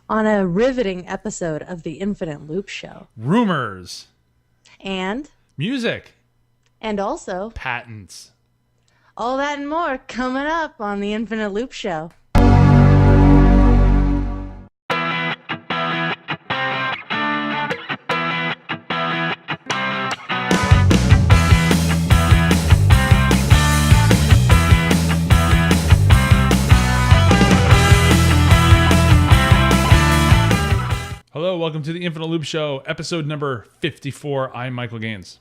on a riveting episode of the Infinite Loop Show. Rumors. And Music. and also Patents. all that and more coming up on the Infinite Loop Show. Hello, welcome to the Infinite Loop Show, episode number 54. I'm Michael Gaines.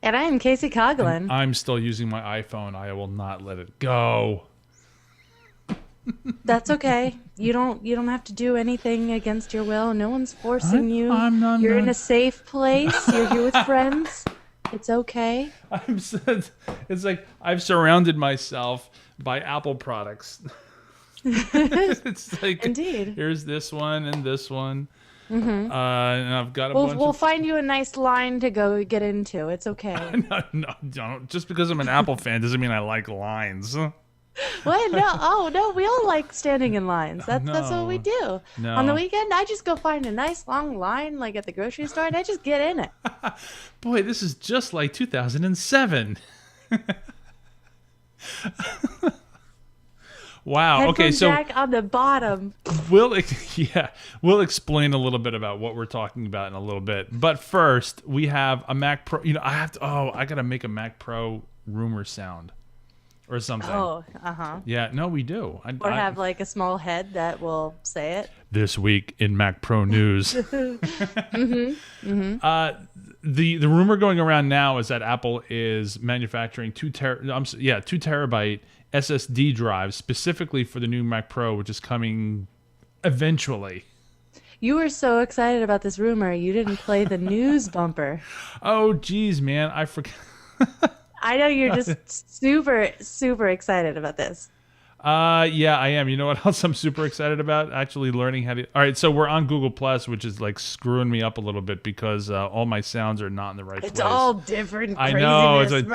And I am Kacey Coughlin. I'm still using my iPhone. I will not let it go. That's okay. You don't have to do anything against your will. No one's forcing you. You're in a safe place. You're here with friends. It's okay. It's like I've surrounded myself by Apple products. It's like, Indeed. Here's this one and this one. And I've got a bunch We'll of... find you a nice line to go get into. It's okay. No, don't. Just because I'm an Apple fan doesn't mean I like lines. What? No. Oh, no. We all like standing in lines. That's what we do. No. On the weekend, I just go find a nice long line, like at the grocery store, and I just get in it. Boy, this is just like 2007. Wow. Headphone Okay, so jack on the bottom. we'll explain a little bit about what we're talking about in a little bit. But first, we have a Mac Pro. I gotta make a Mac Pro rumor sound or something. Oh, Yeah, no, we do. Or have like a small head that will say it. This week in Mac Pro news. The rumor going around now is that Apple is manufacturing 2 terabyte SSD drives specifically for the new Mac Pro, which is coming eventually. You were so excited about this rumor, you didn't play the news bumper. Oh, geez, man, I forgot. I know you're just super, super excited about this. Yeah, I am. You know what else I'm super excited about? Actually learning how to... All right, so we're on Google Plus, which is like screwing me up a little bit because all my sounds are not in the right place. It's all different I craziness. know. It's like...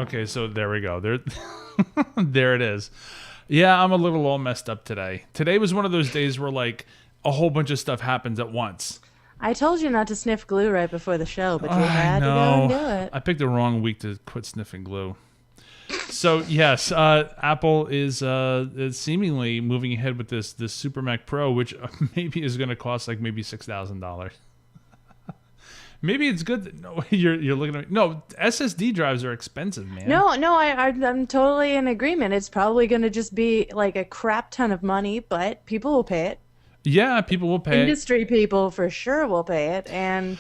Okay, so there we go. There it is. Yeah, I'm a little all messed up today. Today was one of those days where like a whole bunch of stuff happens at once. I told you not to sniff glue right before the show, but you had to go and do it. I picked the wrong week to quit sniffing glue. So yes, Apple is seemingly moving ahead with this Super Mac Pro, which maybe is going to cost like maybe $6,000. Maybe it's good. No, you're looking at me. No, SSD drives are expensive, man. No, I'm totally in agreement. It's probably going to just be like a crap ton of money, but people will pay it. Yeah, people will pay. Industry people for sure will pay it, and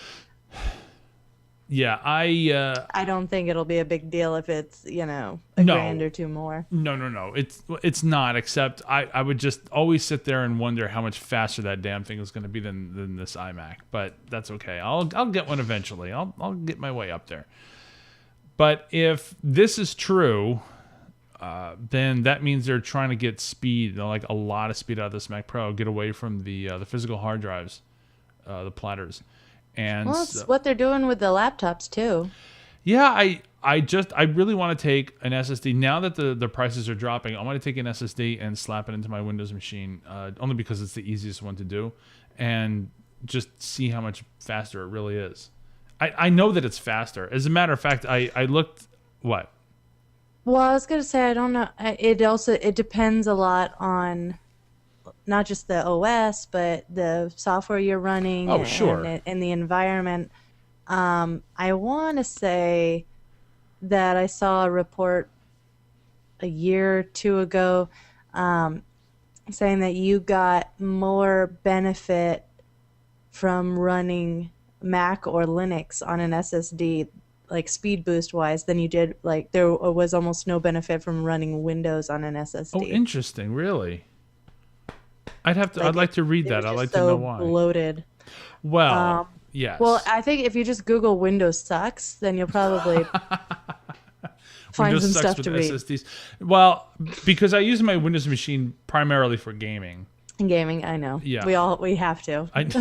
yeah, I don't think it'll be a big deal if it's $1,000 or two more. No. It's not. Except I would just always sit there and wonder how much faster that damn thing is going to be than this iMac. But that's okay. I'll get one eventually. I'll get my way up there. But if this is true, then that means they're trying to get speed, like a lot of speed out of this Mac Pro, get away from the physical hard drives, the platters. And well, it's what they're doing with the laptops too. Yeah, I really want to take an SSD now that the prices are dropping. I want to take an SSD and slap it into my Windows machine, only because it's the easiest one to do, and just see how much faster it really is. I know that it's faster. As a matter of fact, I looked. What? Well, I was gonna say I don't know. It depends a lot on not just the OS, but the software you're running. Oh, sure. And the environment. I want to say that I saw a report a year or two ago saying that you got more benefit from running Mac or Linux on an SSD, like speed boost wise, than you did. Like there was almost no benefit from running Windows on an SSD. Oh, interesting. Really? I'd like to read that. I'd like to know why. Bloated. Well, yes. Well, I think if you just Google Windows sucks, then you'll probably find Windows some sucks stuff with to read. SSDs. Well, because I use my Windows machine primarily for gaming. In gaming, I know. Yeah. We have to. We do.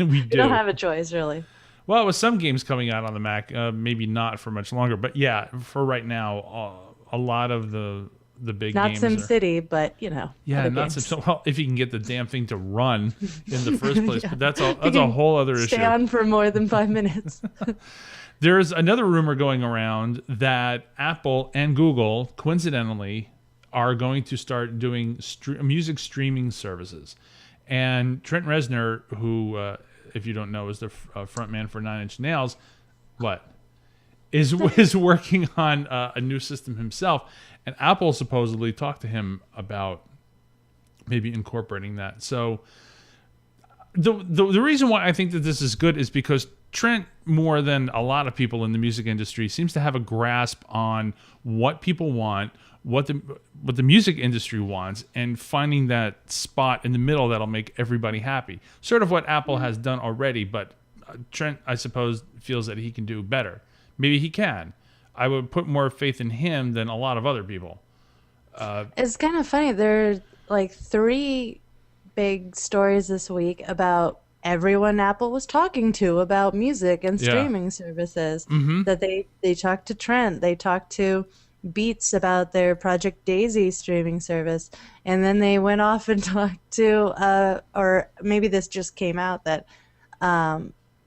We don't have a choice, really. Well, with some games coming out on the Mac, maybe not for much longer, but yeah, for right now, a lot of the big Not games are. SimCity, but Yeah, other not so. games. So, well, if you can get the damn thing to run in the first place, Yeah. but that's If you a can whole other stay issue. on for more than 5 minutes. There's another rumor going around that Apple and Google, coincidentally, are going to start doing music streaming services. And Trent Reznor, who, if you don't know, is the front man for Nine Inch Nails, is working on a new system himself. And Apple supposedly talked to him about maybe incorporating that. So the reason why I think that this is good is because Trent, more than a lot of people in the music industry, seems to have a grasp on what people want, what the music industry wants, and finding that spot in the middle that'll make everybody happy. Sort of what Apple has done already, but Trent, I suppose, feels that he can do better. Maybe he can. I would put more faith in him than a lot of other people. It's kind of funny. There are like three big stories this week about everyone Apple was talking to about music and Yeah. streaming services. That they talked to Trent, they talked to Beats about their Project Daisy streaming service, and then they went off and talked to, or maybe this just came out that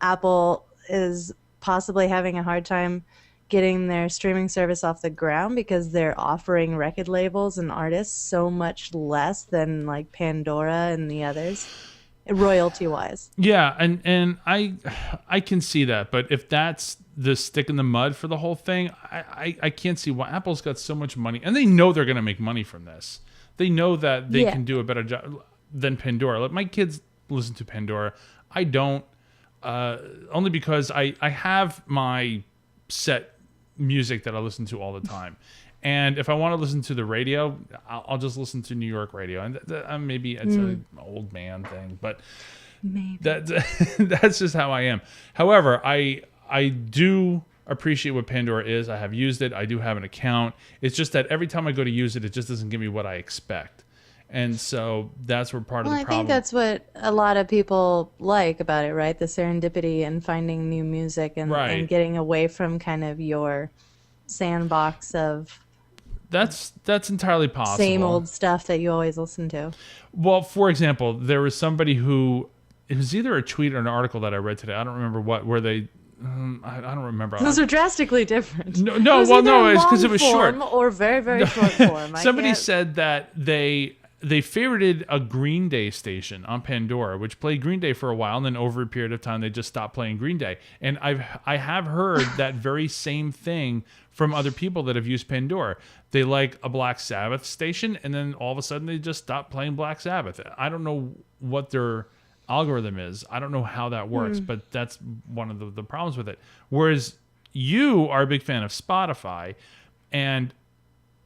Apple is possibly having a hard time getting their streaming service off the ground because they're offering record labels and artists so much less than like Pandora and the others, royalty wise. Yeah, and I can see that, but if that's the stick in the mud for the whole thing, I can't see why. Apple's got so much money, and they know they're going to make money from this. They know that they Yeah. can do a better job than Pandora. Like, my kids listen to Pandora. I don't, only because I have my set music that I listen to all the time. And if I want to listen to the radio, I'll just listen to New York radio. And maybe it's an old man thing, but Maybe. that's just how I am. However, I do appreciate what Pandora is. I have used it. I do have an account. It's just that every time I go to use it, it just doesn't give me what I expect. And so that's where part of Well, the I problem. think that's what a lot of people like about it, right? The serendipity and finding new music and, Right. and getting away from kind of your sandbox of That's entirely possible. same old stuff that you always listen to. Well, for example, there was somebody who, it was either a tweet or an article that I read today. I don't remember what, where they, I don't remember. Those are drastically different. No, It was well, either no, it's because it long was short. form or very, very short form. Somebody said that they favorited a Green Day station on Pandora, which played Green Day for a while, and then over a period of time they just stopped playing Green Day. And I have heard that very same thing from other people that have used Pandora. They like a Black Sabbath station, and then all of a sudden they just stop playing Black Sabbath. I don't know what their algorithm is. I don't know how that works, but that's one of the problems with it. Whereas you are a big fan of Spotify, and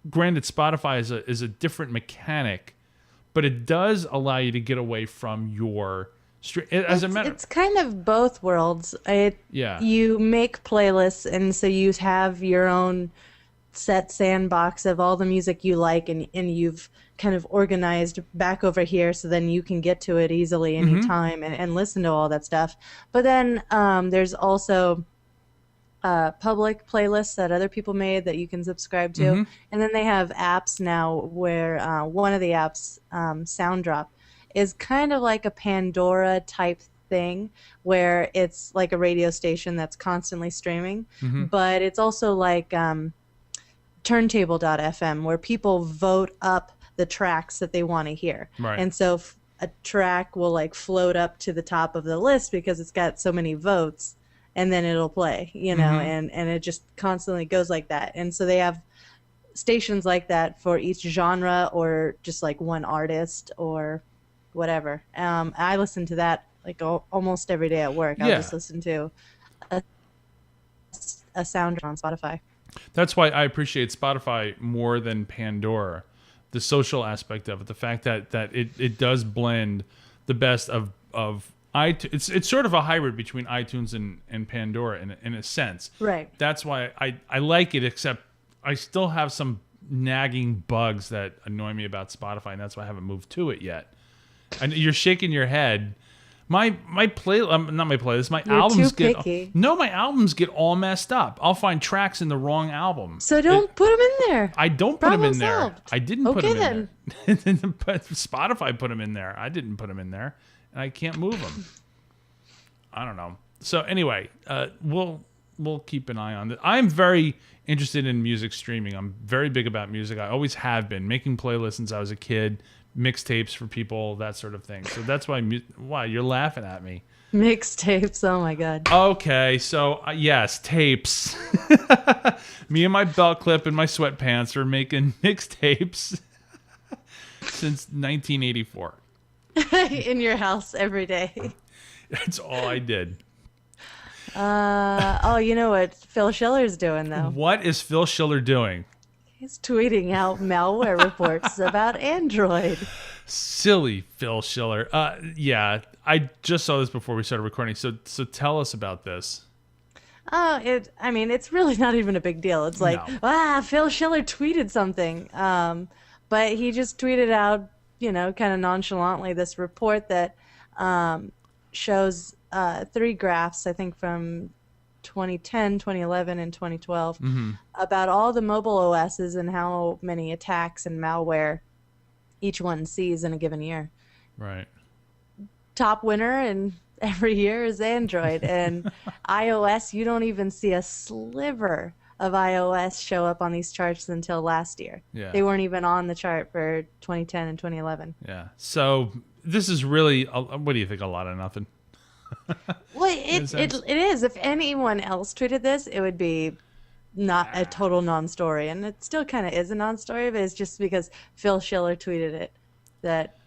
granted, Spotify is a different mechanic, but it does allow you to get away from your as a matter. It's kind of both worlds. Yeah. You make playlists, and so you have your own set sandbox of all the music you like, and you've kind of organized back over here so then you can get to it easily anytime and listen to all that stuff. But then there's also public playlists that other people made that you can subscribe to. And then they have apps now where one of the apps, Sounddrop, is kind of like a Pandora type thing where it's like a radio station that's constantly streaming, but it's also like turntable.fm where people vote up the tracks that they want to hear. Right. And so a track will like float up to the top of the list because it's got so many votes, and then it'll play, and it just constantly goes like that. And so they have stations like that for each genre or just like one artist or whatever. I listen to that like almost every day at work. I'll just listen to a sound on Spotify. That's why I appreciate Spotify more than Pandora. The social aspect of it, the fact that it does blend the best of iTunes. It's sort of a hybrid between iTunes and Pandora in a sense. Right. That's why I like it, except I still have some nagging bugs that annoy me about Spotify, and that's why I haven't moved to it yet. And you're shaking your head, My play not my playlist. My You're albums too get picky. no. My albums get all messed up. I'll find tracks in the wrong album. So don't put them in there. I don't put them Problem in there. solved. I didn't put Okay, them in there. But Spotify put them in there. I didn't put them in there, and I can't move them. I don't know. So anyway, we'll keep an eye on it. I'm very interested in music streaming. I'm very big about music. I always have been, making playlists since I was a kid, mixtapes for people, that sort of thing. So that's why you're laughing at me. Mixtapes. Oh my god. Okay, so yes, tapes. Me and my belt clip and my sweatpants are making mixtapes since 1984. In your house every day. That's all I did. Oh, you know what Phil Schiller's doing though? What is Phil Schiller doing? He's tweeting out malware reports about Android. Silly Phil Schiller. Yeah, I just saw this before we started recording. So tell us about this. I mean, it's really not even a big deal. It's like, No. Phil Schiller tweeted something. But he just tweeted out, kind of nonchalantly, this report that shows 3 graphs, I think from 2010, 2011, and 2012, about all the mobile OSs and how many attacks and malware each one sees in a given year. Right. Top winner in every year is Android, and iOS, you don't even see a sliver of iOS show up on these charts until last year. Yeah. They weren't even on the chart for 2010 and 2011. Yeah. So this is really, what do you think, a lot of nothing? Well, it is. If anyone else tweeted this, it would be not a total non-story, and it still kind of is a non-story, but it's just because Phil Schiller tweeted it that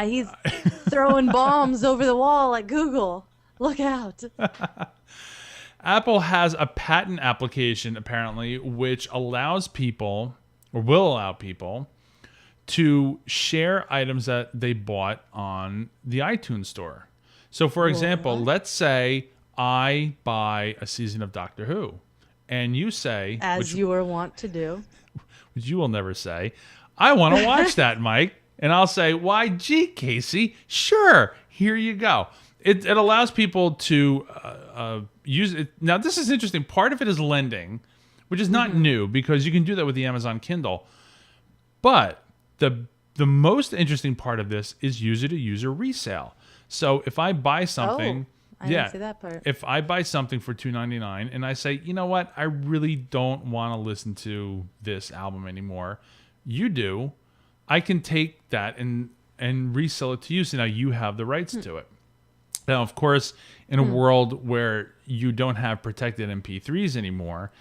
he's throwing bombs over the wall at Google. Look out. Apple has a patent application, apparently, which allows people, or will allow people, to share items that they bought on the iTunes store. So, for example, let's say I buy a season of Doctor Who, and you say... As you are wont to do. Which you will never say, I want to watch that, Mike. And I'll say, why, gee, Kacey, sure, here you go. It allows people to use it. Now, this is interesting. Part of it is lending, which is not new because you can do that with the Amazon Kindle. But the most interesting part of this is user-to-user resale. So if I buy something, I didn't see that part. If I buy something for $2.99 and I say, you know what, I really don't want to listen to this album anymore, you do, I can take that and resell it to you. So now you have the rights to it. Now, of course, in a world where you don't have protected MP3s anymore,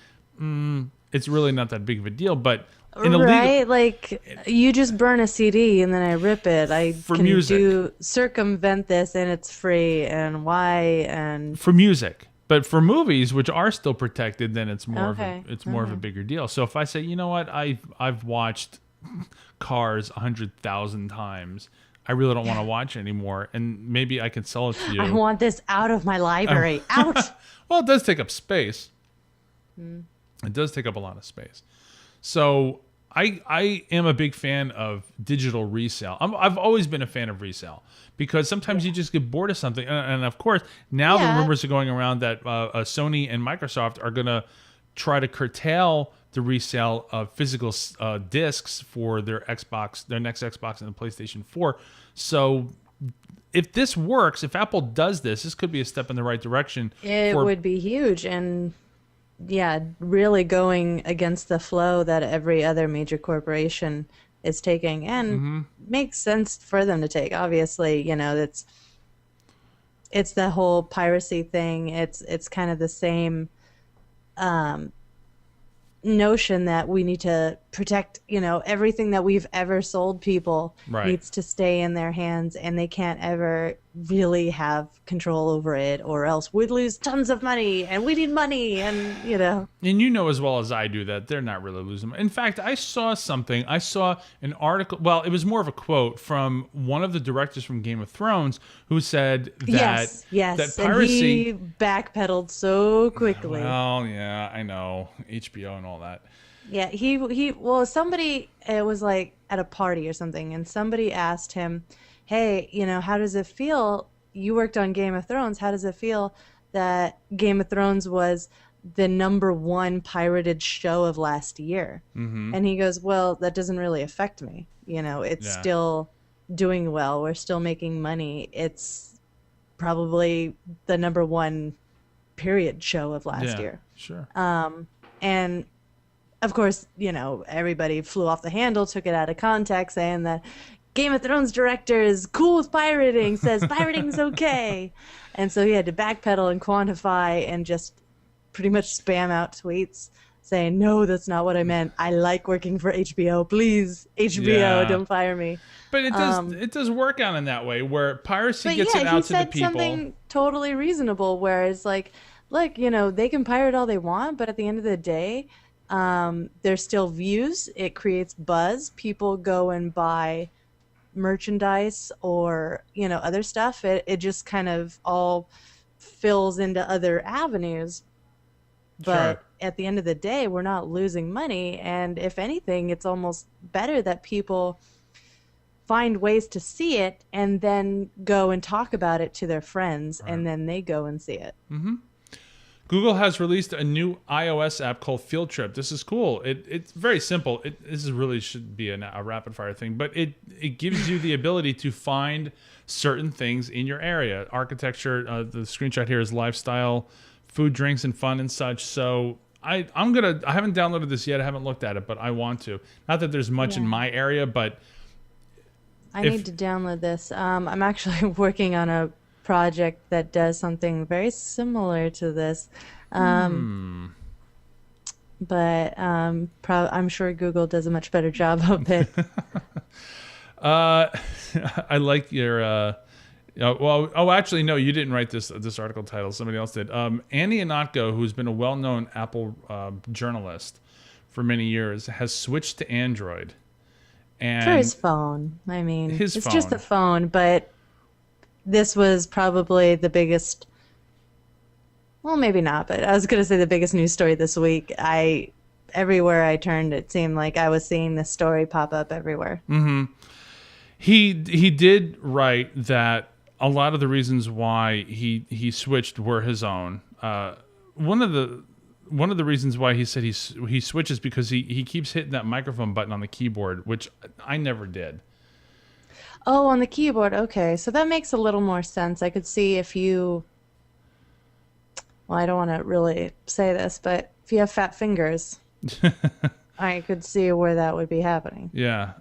it's really not that big of a deal. But in a right, like you just burn a CD and then I rip it. I can circumvent this and it's free. And why? And for music, but for movies, which are still protected, then it's more of a bigger deal. So if I say, you know what, I've watched Cars 100,000 times. I really don't want to watch it anymore, and maybe I can sell it to you. I want this out of my library. Out. Well, it does take up space. It does take up a lot of space. So I am a big fan of digital resale. I've always been a fan of resale because sometimes you just get bored of something. And of course, now the rumors are going around that Sony and Microsoft are going to try to curtail the resale of physical discs for their Xbox, their next Xbox and the PlayStation 4. So if this works, if Apple does this, this could be a step in the right direction. It would be huge. And really going against the flow that every other major corporation is taking, and makes sense for them to take. Obviously, it's the whole piracy thing. It's kind of the same notion that we need to protect, everything that we've ever sold people needs to stay in their hands, and they can't ever really have control over it, or else we'd lose tons of money, and we need money, and And as well as I do that they're not really losing money. In fact, I saw an article, well, it was more of a quote from one of the directors from Game of Thrones who said that that piracy, and he backpedaled so quickly. Well, yeah, I know, HBO and all that. Yeah, well, somebody, it was like at a party or something, and somebody asked him, "Hey, how does it feel? You worked on Game of Thrones. How does it feel that Game of Thrones was the number one pirated show of last year?" Mm-hmm. And he goes, "Well, that doesn't really affect me. It's Yeah. still doing well. We're still making money. It's probably the number one period show of last Yeah. year." Sure. And of course, everybody flew off the handle, took it out of context, saying that Game of Thrones director is cool with pirating, says pirating's okay. And so he had to backpedal and quantify and just pretty much spam out tweets saying, no, that's not what I meant. I like working for HBO. Please, HBO, Yeah. don't fire me. But Um, it does work out in that way where piracy but gets yeah, it he out to the said people. something totally reasonable where it's like, look, they can pirate all they want, but at the end of the day, there's still views. It creates buzz. People go and buy merchandise or, other stuff. It just kind of all fills into other avenues. Sure. But at the end of the day, we're not losing money. And if anything, it's almost better that people find ways to see it and then go and talk about it to their friends Right. and then they go and see it. Google has released a new iOS app called Field Trip. This is cool. It's very simple. This is really should be a rapid fire thing, but it gives you the ability to find certain things in your area. Architecture. The screenshot here is lifestyle, food, drinks, and fun and such. So I haven't downloaded this yet. I haven't looked at it, but I want to. Not that there's much in Yeah. my area, but I if need to download this. I'm actually working on a project that does something very similar to this. Um, but I'm sure Google does a much better job of it. uh, I like your. Actually, no, you didn't write this article title. Somebody else did. Andy Inknotko, who's been a well-known Apple journalist for many years, has switched to Android, For his and phone. I mean, his it's just phone. a phone, but this was probably the biggest, well, maybe not, but I was going to say the biggest news story this week. Everywhere I turned, it seemed like I was seeing this story pop up everywhere. He did write that a lot of the reasons why he switched were his own. One of the reasons why he said he switches because he keeps hitting that microphone button on the keyboard, which I never did. Oh, on the keyboard. Okay. So that makes a little more sense. I could see if you, well, I don't want to really say this, but if you have fat fingers, I could see where that would be happening. Yeah.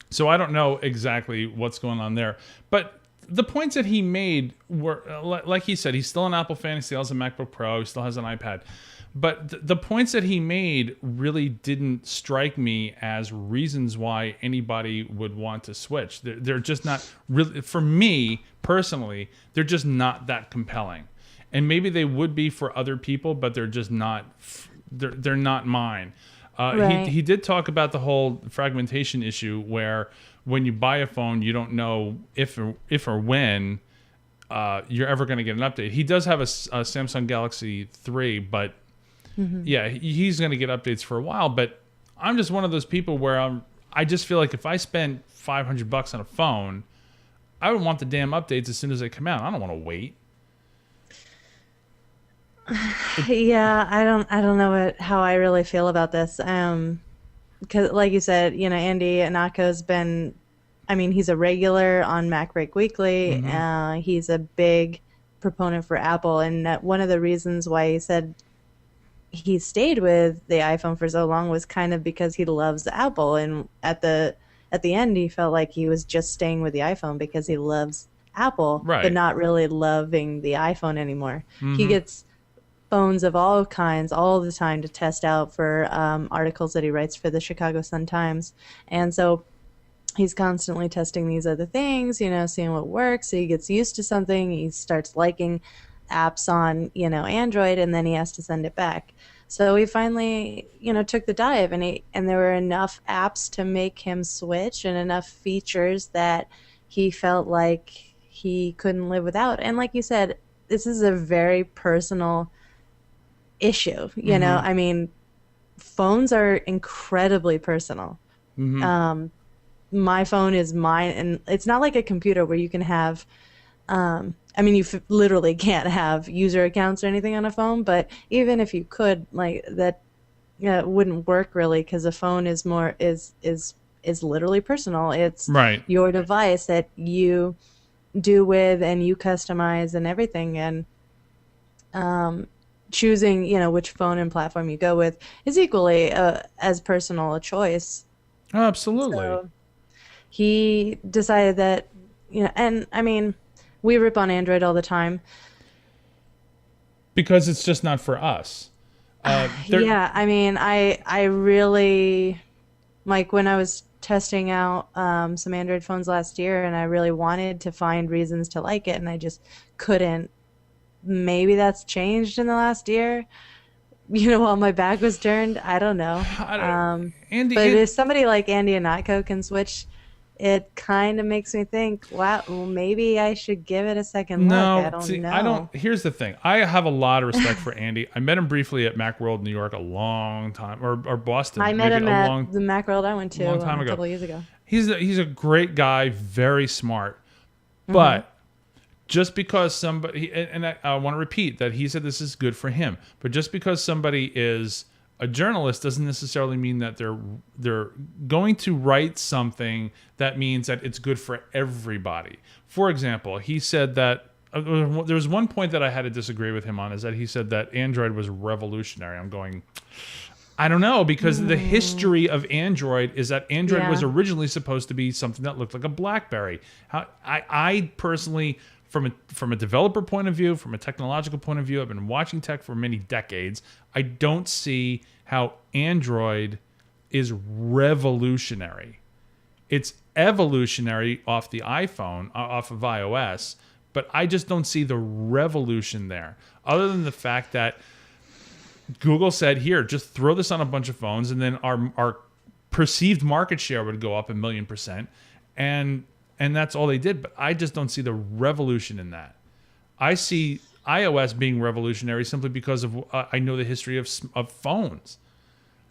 So I don't know exactly what's going on there, but the points that he made were like he said, he's still an Apple fan. He still has a MacBook Pro. He still has an iPad. But the points that he made really didn't strike me as reasons why anybody would want to switch. They're just not really, for me personally, they're just not that compelling. And maybe they would be for other people, but they're just not. They're not mine. Right. He did talk about the whole fragmentation issue, where when you buy a phone, you don't know if or when you're ever going to get an update. He does have a Samsung Galaxy 3, but yeah, he's going to get updates for a while. But I'm just one of those people where I just feel like if I spend $500 on a phone, I would want the damn updates as soon as they come out. I don't want to wait. Yeah, I don't know how I really feel about this. 'Cause like you said, Andy Inako's been, I mean, he's a regular on Mac Break Weekly. Mm-hmm. He's a big proponent for Apple, and one of the reasons why he said he stayed with the iPhone for so long was kind of because he loves Apple, and at the end he felt like he was just staying with the iPhone because he loves Apple, but Right. not really loving the iPhone anymore. He Mm-hmm. gets phones of all kinds all the time to test out for articles that he writes for the Chicago Sun-Times. And so he's constantly testing these other things, seeing what works. So he gets used to something. He starts liking apps on, Android, and then he has to send it back. So he finally, took the dive, and there were enough apps to make him switch and enough features that he felt like he couldn't live without. And like you said, this is a very personal issue. Mm-hmm. I mean, phones are incredibly personal. Mm-hmm. Um, my phone is mine, and it's not like a computer where you can have I mean, you literally can't have user accounts or anything on a phone, but even if you could, like that, it wouldn't work really because a phone is more is literally personal. It's Right. your device that you do with and you customize and everything. And choosing, which phone and platform you go with is equally as personal a choice. Oh, absolutely. So he decided that, and I mean, we rip on Android all the time. Because it's just not for us. There. Yeah, I mean, I really like when I was testing out some Android phones last year, and I really wanted to find reasons to like it, and I just couldn't. Maybe that's changed in the last year. While my back was turned, I don't know. I don't, Andy. But if somebody like Andy and Inknotko can switch, it kind of makes me think, wow, well, maybe I should give it a second look. I No, don't see, I know. don't. Here's the thing. I have a lot of respect for Andy. I met him briefly at Macworld, New York, a long time, or Boston, I met maybe him at the Macworld I went to long time a ago. couple years ago. He's a great guy, very smart, Hmm. but just because somebody, and I want to repeat that he said this is good for him, but just because somebody is a journalist doesn't necessarily mean that they're going to write something that means that it's good for everybody. For example, he said that there was one point that I had to disagree with him on, is that he said that Android was revolutionary. I'm going, I don't know, because the history of Android is that Android was Yeah. originally supposed to be something that looked like a BlackBerry. I personally, from a developer point of view, from a technological point of view, I've been watching tech for many decades. I don't see how Android is revolutionary. It's evolutionary off the iPhone, off of iOS, but I just don't see the revolution there. Other than the fact that Google said, here, just throw this on a bunch of phones, and then our perceived market share would go up 1,000,000%, and that's all they did. But I just don't see the revolution in that. I see iOS being revolutionary simply because of I know the history of phones.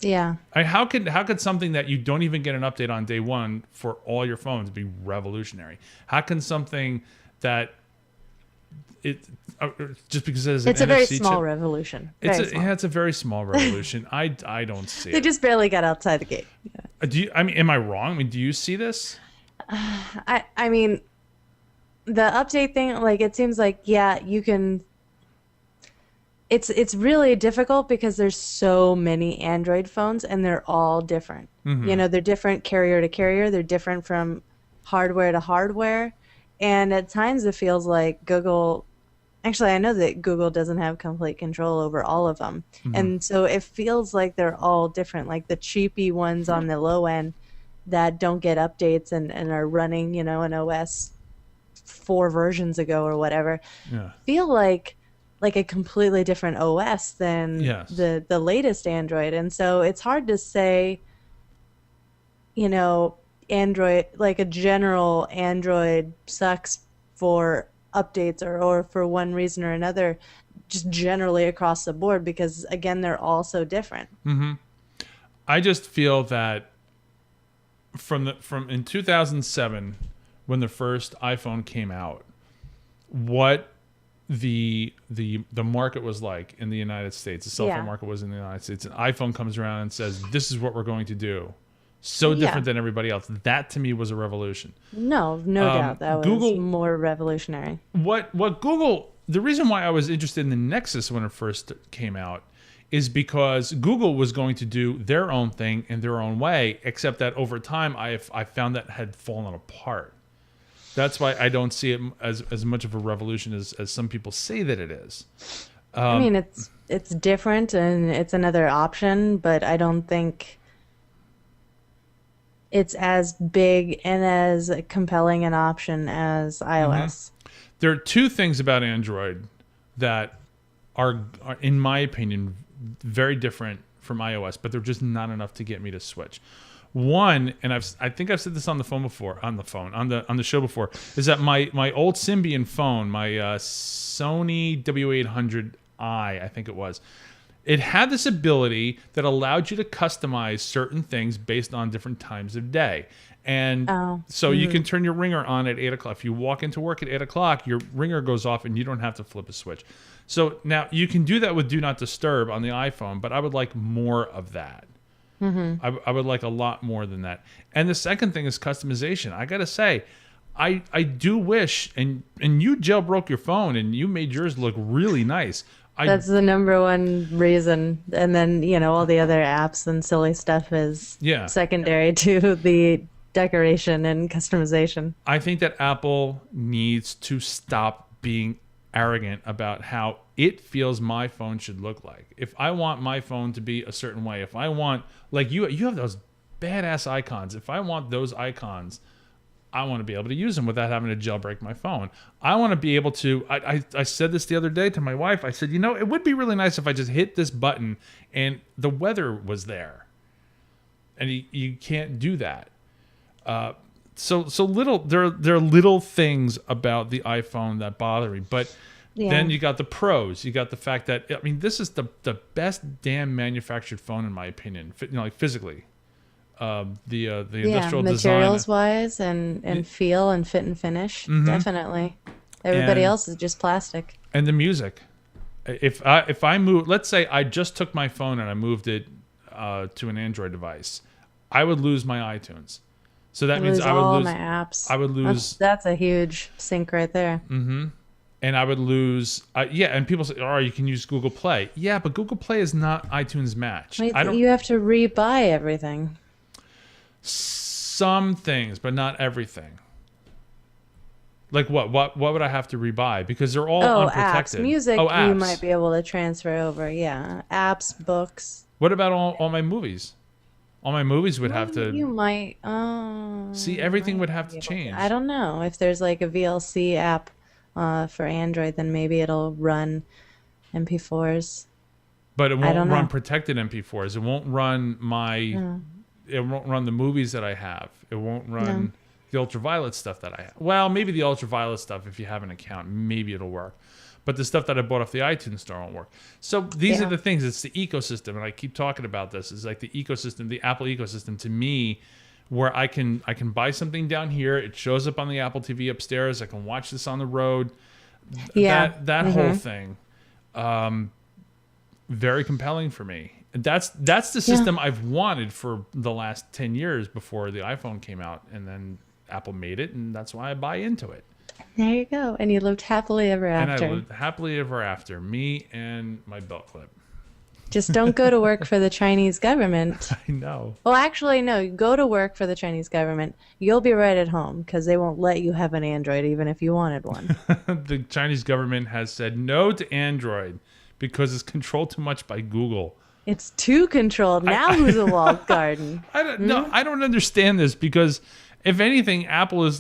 Yeah. How could something that you don't even get an update on day one for all your phones be revolutionary? How can something that it just because it has an It's a very NFC small chip, revolution. Very small. it's a very small revolution. I don't see They it. just barely got outside the gate. Yeah. Do you? I mean, am I wrong? I mean, do you see this? I mean, the update thing, like it seems like, yeah, you can. It's really difficult because there's so many Android phones and they're all different. They're different carrier to carrier. They're different from hardware to hardware. And at times it feels like Google, actually, I know that Google doesn't have complete control over all of them. And so it feels like they're all different, like the cheapy ones on the low end that don't get updates and are running, an OS 4 versions ago or whatever, Yeah. feel like a completely different OS than Yes. the latest Android. And so it's hard to say, you know, Android, like a general Android sucks for updates or for one reason or another, just generally across the board, because again, they're all so different. I just feel that from in 2007 when the first iPhone came out, what the market was like in the United States, the cell phone Yeah. market was in the United States. An iPhone comes around and says, "This is what we're going to do." So Yeah. different than everybody else. That to me was a revolution. No doubt that was Google- more revolutionary. What Google, the reason why I was interested in the Nexus when it first came out is because Google was going to do their own thing in their own way, except that over time I found that had fallen apart. That's why I don't see it as much of a revolution as some people say that it is. I mean, it's different and it's another option, but I don't think it's as big and as compelling an option as iOS. There are two things about Android that are in my opinion, very different from iOS, but they're just not enough to get me to switch. One, and I think I've said this on the phone before, on the show before, is that my old Symbian phone, my Sony W800i, I think it was, It had this ability that allowed you to customize certain things based on different times of day. And Oh. so you can turn your ringer on at 8 o'clock. If you walk into work at 8 o'clock, your ringer goes off and you don't have to flip a switch. So now you can do that with Do Not Disturb on the iPhone, but I would like more of that. I would like a lot more than that. And the second thing is customization. I got to say, I do wish, and you jailbroke your phone and you made yours look really nice. That's the number one reason. And then, all the other apps and silly stuff is secondary to the decoration and customization. I think that Apple needs to stop being arrogant about how it feels my phone should look like. If I want my phone to be a certain way, if I want, like you have those badass icons. If I want those icons, I want to be able to use them without having to jailbreak my phone. I want to be able to, I said this the other day to my wife. I said, it would be really nice if I just hit this button and the weather was there. And you can't do that. So little, there are little things about the iPhone that bother me. But then you got the pros. You got the fact that, this is the best damn manufactured phone in my opinion, like physically. The industrial materials design, wise and feel and fit and finish, definitely. Everybody else is just plastic. And the music. If I move, let's say I just took my phone and I moved it to an Android device, I would lose my iTunes. So that means I would lose my apps. I would lose. That's a huge sink right there. Mm-hmm. And I would lose. And people say, "Oh, you can use Google Play." Yeah, but Google Play is not iTunes match. Wait, you have to rebuy everything. Some things, but not everything. Like what? What would I have to rebuy? Because they're all unprotected. Apps. Music, apps. You might be able to transfer over. Yeah, apps, books. What about all my movies? All my movies would have to. You might. See, everything would have to change. I don't know. If there's like a VLC app for Android, then maybe it'll run MP4s. But it won't run protected MP4s. It won't run It won't run the movies that I have. It won't run the ultraviolet stuff that I have. Well, maybe the ultraviolet stuff, if you have an account, maybe it'll work. But the stuff that I bought off the iTunes store won't work. So these are the things. It's the ecosystem, and I keep talking about this. It's like the ecosystem, the Apple ecosystem to me, where I can buy something down here. It shows up on the Apple TV upstairs. I can watch this on the road. Yeah. That whole thing, very compelling for me. That's the system I've wanted for the last 10 years before the iPhone came out, and then Apple made it, and that's why I buy into it. There you go. And you lived happily ever after. And I lived happily ever after. Me and my belt clip. Just don't go to work for the Chinese government. I know. Well, actually, no. Go to work for the Chinese government. You'll be right at home because they won't let you have an Android even if you wanted one. The Chinese government has said no to Android because it's controlled too much by Google. It's too controlled. Now who's a walled garden? I don't understand this because if anything, Apple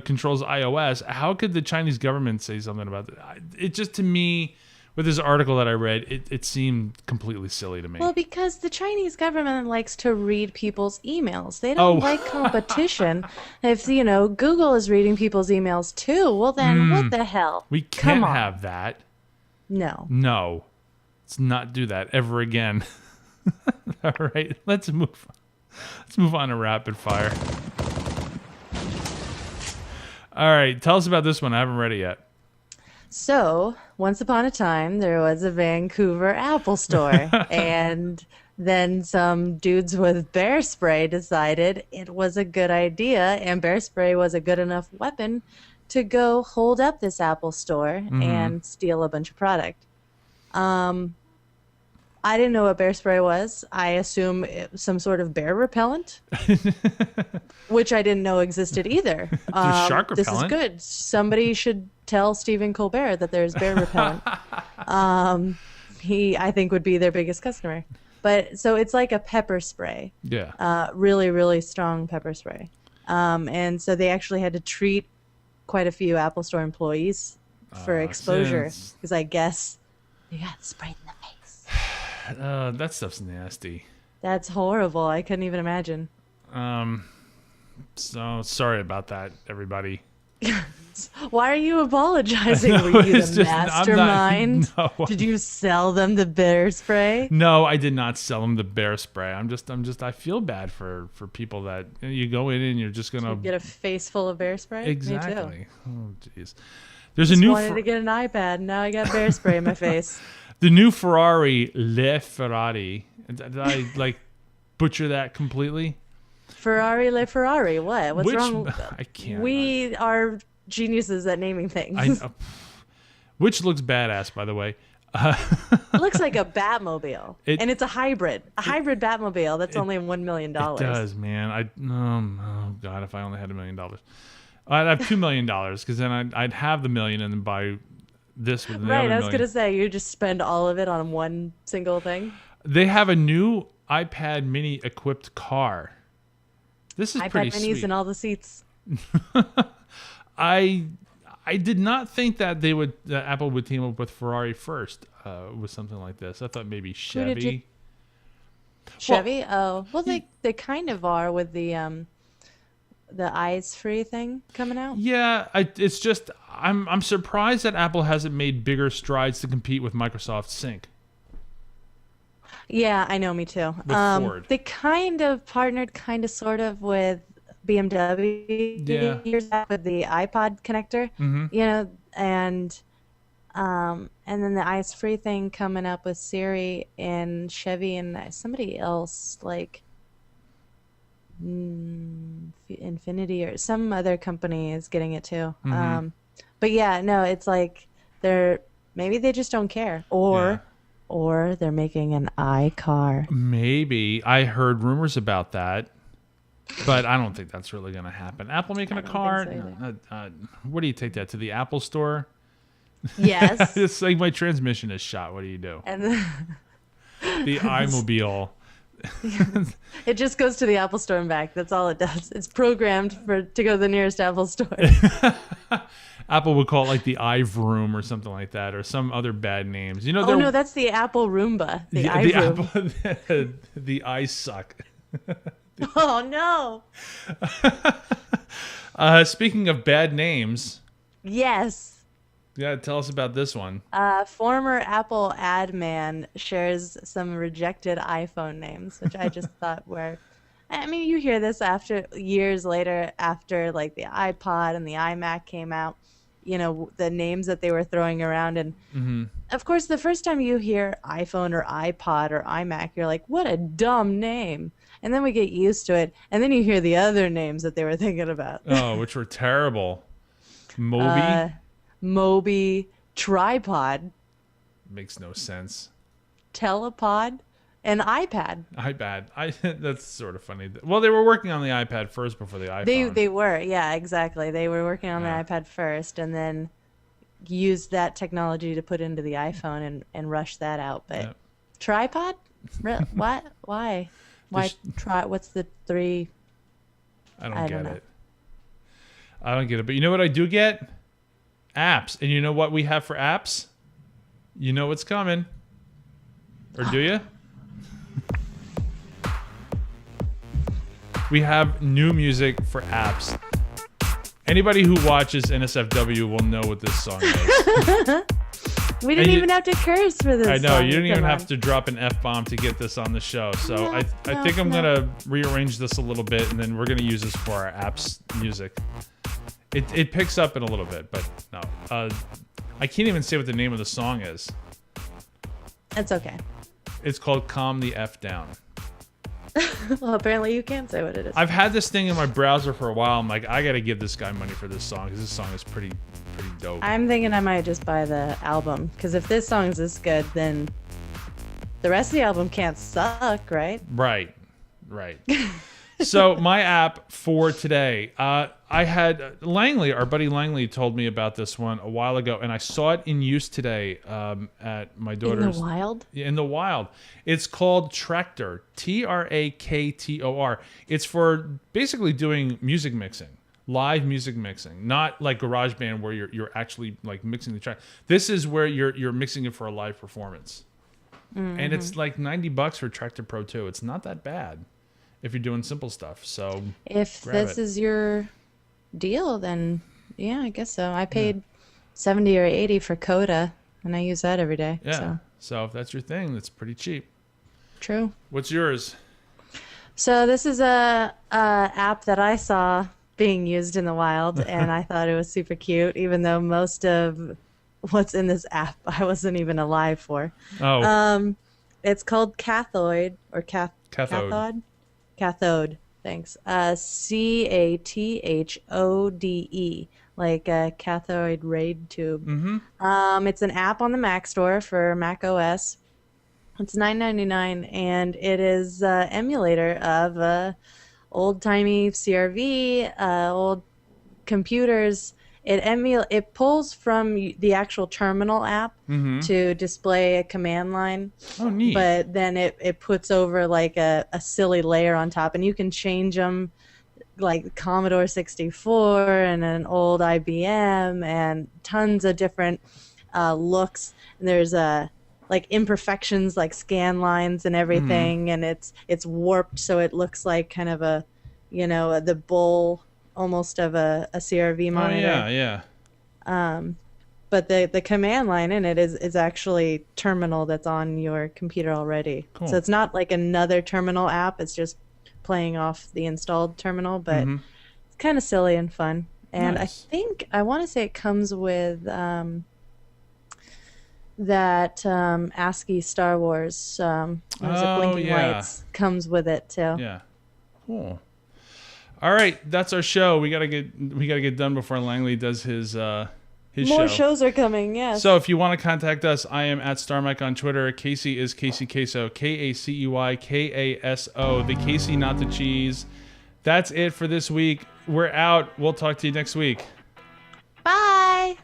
controls iOS. How could the Chinese government say something about that? It just, to me, with this article that I read, it seemed completely silly to me. Well, because the Chinese government likes to read people's emails. They don't like competition. If, Google is reading people's emails too, well then what the hell? We can't have that. No. No. Let's not do that ever again. All right, let's move on to rapid fire. All right, tell us about this one. I haven't read it yet. So, once upon a time, there was a Vancouver Apple Store, and then some dudes with bear spray decided it was a good idea, and bear spray was a good enough weapon to go hold up this Apple Store and steal a bunch of product. I didn't know what bear spray was. I assume some sort of bear repellent, which I didn't know existed either. Shark repellent. This is good. Somebody should tell Stephen Colbert that there's bear repellent. He, I think, would be their biggest customer. But so it's like a pepper spray. Yeah. Really, really strong pepper spray. And so they actually had to treat quite a few Apple Store employees for exposure because I guess they got sprayed in the face. That stuff's nasty. That's horrible. I couldn't even imagine. So sorry about that, everybody. Why are you apologizing? Were you It's the just I'm not. mastermind? No, Did you sell them the bear spray? no, I did not sell them the bear spray. I'm just. I feel bad for people that you go in and you're just Did you gonna get a face full of bear spray? Me too. exactly. Oh, jeez. There's a Just new wanted to get an iPad. Now I got bear spray in my face. the new Ferrari LeFerrari. Did I like butcher that completely? Ferrari, LeFerrari. What? What's Which wrong? I can't. We are geniuses at naming things. Which looks badass, by the way. It looks like a Batmobile, It- and it's a hybrid Batmobile. That's only $1 million. It does, man. Oh god, if I only had $1 million, I'd have $2 million because then I'd have the million and then buy this with the Right, other I was million. gonna say you just spend all of it on one single thing. They have a new iPad Mini equipped car. This is pretty iPad minis sweet. in all the seats. I did not think that Apple would team up with Ferrari first with something like this. I thought maybe Who did you- Chevy. Chevy? Well, they kind of are with the eyes free thing coming out. Yeah, it's just I'm surprised that Apple hasn't made bigger strides to compete with Microsoft Sync. Yeah, I know, me too. With Ford. They kind of partnered, kind of, sort of, with BMW Yeah. years back with the iPod connector, you know, and then the eyes free thing coming up with Siri and Chevy and somebody else like Infinity or some other company is getting it too. But yeah, no, it's like maybe they just don't care, or they're making an iCar. Maybe I heard rumors about that, but I don't think that's really going to happen. Apple making a don't car? think so No, what do you take that to the Apple Store? Yes. It's like my transmission is shot. What do you do? And then The iMobile. it just goes to the Apple Store and back. That's all it does. It's programmed to go to the nearest Apple Store. Apple would call it like the iVroom or something like that, or some other bad names. You know, Oh no, that's the Apple Roomba. The the iRoom. Apple, the iSuck. Oh no. Speaking of bad names, Yes. yeah, tell us about this one. Former Apple ad man shares some rejected iPhone names, which I just thought were. I mean, you hear this years later, after like the iPod and the iMac came out. You know, the names that they were throwing around, and of course, the first time you hear iPhone or iPod or iMac, you're like, "What a dumb name!" And then we get used to it, and then you hear the other names that they were thinking about. Oh, which were terrible. Mobi Mobi, Tripod, makes no sense. Telepod, and iPad. iPad. That's sort of funny. Well, they were working on the iPad first before the iPhone. They were, yeah, exactly. They were working on Yeah. the iPad first, and then used that technology to put into the iPhone and rush that out. But Yep. tripod? What? Why? Why Just- try? What's the three? I don't I get don't know. it. I don't get it. But you know what I do get? Apps. And you know what we have for apps? You know what's coming. Or do you? We have new music for apps. Anybody who watches NSFW will know what this song is. We didn't even have to curse for this. I know, song. you didn't even Come have on. to drop an F-bomb to get this on the show. So No, I think I'm no. going to rearrange this a little bit, and then we're going to use this for our apps music. It picks up in a little bit, but no. I can't even say what the name of the song is. It's okay. It's called Calm the F Down. Well, apparently you can't say what it is. I've had this thing in my browser for a while. I'm like, I got to give this guy money for this song, because this song is pretty dope. I'm thinking I might just buy the album, because if this song's this good, then the rest of the album can't suck, right? Right. So my app for today, I had Langley, our buddy Langley, told me about this one a while ago, and I saw it in use today at my daughter's. In the wild? Yeah, in the wild. It's called Traktor, Traktor. It's for basically doing music mixing, live music mixing, not like GarageBand where you're actually like mixing the track. This is where you're mixing it for a live performance, and it's like $90 for Traktor Pro 2. It's not that bad if you're doing simple stuff. So If grab this it. is your deal, then Yeah, I guess so. I paid 70 or 80 for Coda, and I use that every day. Yeah. So So if that's your thing, that's pretty cheap. true. What's yours? So this is a app that I saw being used in the wild, and I thought it was super cute, even though most of what's in this app I wasn't even alive for. Oh, It's called Cathode or Cathode. Cathode. Cathode. Thanks. Cathode, like a cathode ray tube. It's an app on the Mac Store for Mac OS. It's $9.99, and it is an emulator of old-timey CRV, old computers. It pulls from the actual terminal app to display a command line, Oh, neat. but then it puts over like a silly layer on top, and you can change them, like Commodore 64 and an old IBM and tons of different looks. And there's like imperfections, like scan lines and everything, and it's warped, so it looks like kind of a, the bull almost of a CRV Oh, monitor. yeah. But the command line in it is actually terminal that's on your computer already. Cool. So it's not like another terminal app. It's just playing off the installed terminal, but it's kind of silly and fun. And Nice. I want to say it comes with that ASCII Star Wars, what is it, Blinking yeah. Lights, comes with it too. Yeah. Cool. All right, that's our show. We gotta get done before Langley does his More show. shows are coming, yes. So if you want to contact us, I am at StarMike on Twitter. Casey is Kacey Queso, KACEYKASO. The Casey, not the cheese. That's it for this week. We're out. We'll talk to you next week. Bye.